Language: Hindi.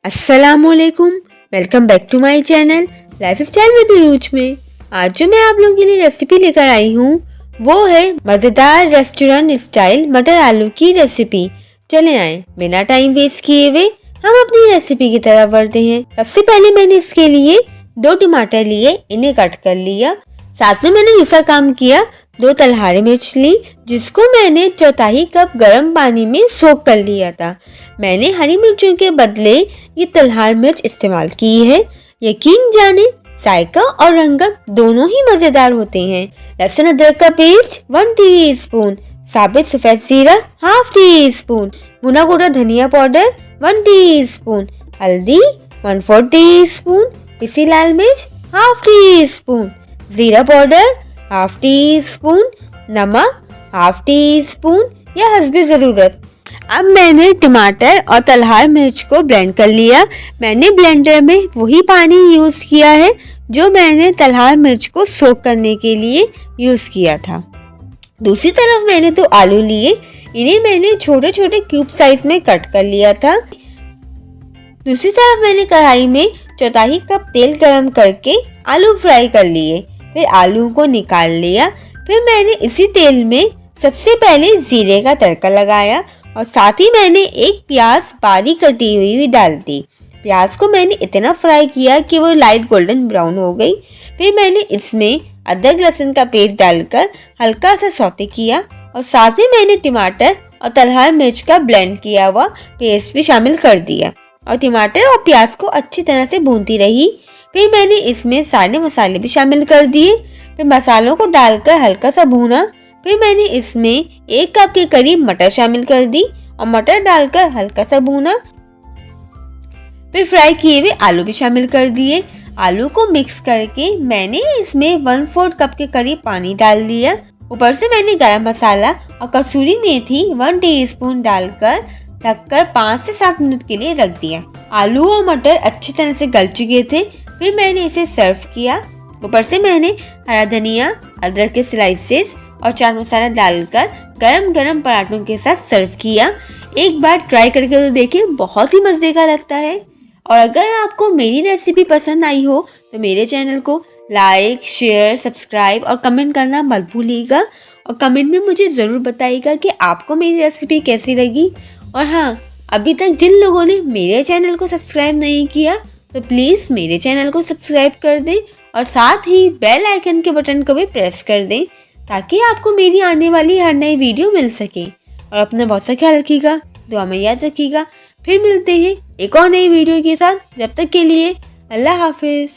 अस्सलामुअलैकुम, welcome back to my channel lifestyle with रूच में। आज जो मैं आप लोगों के लिए रेसिपी लेकर आई हूँ वो है मज़ेदार रेस्टोरेंट स्टाइल मटर आलू की रेसिपी। चले आए बिना टाइम वेस्ट किए हुए हम अपनी रेसिपी की तरफ बढ़ते हैं। सबसे पहले मैंने इसके लिए 2 टमाटर लिए, इन्हें कट कर लिया। साथ में मैंने दूसरा काम किया, 2 तलहारी मिर्च ली जिसको मैंने 1/4 कप गर्म पानी में सोक कर लिया था। मैंने हरी मिर्चों के बदले ये तलहार मिर्च इस्तेमाल की है। यकीन जाने जायका और रंगत दोनों ही मजेदार होते हैं। लहसुन अदरक का पेस्ट 1 टीस्पून, साबित सफेद जीरा 1/2 टीस्पून, भुना गोटा धनिया पाउडर 1 टीस्पून, हल्दी 1/4 टीस्पून, पिसी लाल मिर्च 1/2 टीस्पून, जीरा पाउडर 1/2 टीस्पून, नमक 1/2 टीस्पून या हस्बे जरूरत। अब मैंने टमाटर और तलहार मिर्च को ब्लेंड कर लिया। मैंने ब्लेंडर में वही पानी यूज किया है जो मैंने तलहार मिर्च को सोक करने के लिए यूज किया था। दूसरी तरफ मैंने 2 आलू लिए, इन्हें मैंने छोटे छोटे क्यूब साइज में कट कर लिया था। दूसरी तरफ मैंने कढ़ाई में 1/4 कप तेल गरम करके आलू फ्राई कर लिए, फिर आलू को निकाल लिया। फिर मैंने इसी तेल में सबसे पहले जीरे का तड़का लगाया और साथ ही मैंने एक प्याज बारीक कटी हुई डाल दी। प्याज को मैंने इतना फ्राई किया कि वो लाइट गोल्डन ब्राउन हो गई। फिर मैंने इसमें अदरक लहसुन का पेस्ट डालकर हल्का सा सौते किया और साथ ही मैंने टमाटर और तलहार मिर्च का ब्लेंड किया हुआ पेस्ट भी शामिल कर दिया और टमाटर और प्याज को अच्छी तरह से भूनती रही। फिर मैंने इसमें सारे मसाले भी शामिल कर दिए। फिर मसालों को डालकर हल्का सा भूना। फिर मैंने इसमें 1 कप के करीब मटर शामिल कर दी और मटर डालकर हल्का सा भूना। फिर फ्राई किए हुए आलू भी शामिल कर दिए। आलू को मिक्स करके मैंने इसमें 1/4 कप के करीब पानी डाल दिया। ऊपर से मैंने गरम मसाला और कसूरी मेथी 1 टीस्पून डालकर ढककर 5 से 7 मिनट के लिए रख दिया। आलू और मटर अच्छी तरह से गल चुके थे। फिर मैंने इसे सर्व किया। ऊपर से मैंने हरा धनिया, अदरक के स्लाइसेस और चाट मसाला डालकर गरम गरम पराठों के साथ सर्व किया। एक बार ट्राई करके तो देखिए, बहुत ही मज़े का लगता है। और अगर आपको मेरी रेसिपी पसंद आई हो तो मेरे चैनल को लाइक, शेयर, सब्सक्राइब और कमेंट करना मत भूलिएगा। और कमेंट में मुझे ज़रूर बताइएगा कि आपको मेरी रेसिपी कैसी लगी। और हाँ, अभी तक जिन लोगों ने मेरे चैनल को सब्सक्राइब नहीं किया तो प्लीज़ मेरे चैनल को सब्सक्राइब कर दें और साथ ही बेल आइकन के बटन को भी प्रेस कर दें ताकि आपको मेरी आने वाली हर नई वीडियो मिल सके। और अपना बहुत सा ख्याल रखिएगा, दुआ में याद रखिएगा। फिर मिलते हैं एक और नई वीडियो के साथ। जब तक के लिए अल्लाह हाफिज़।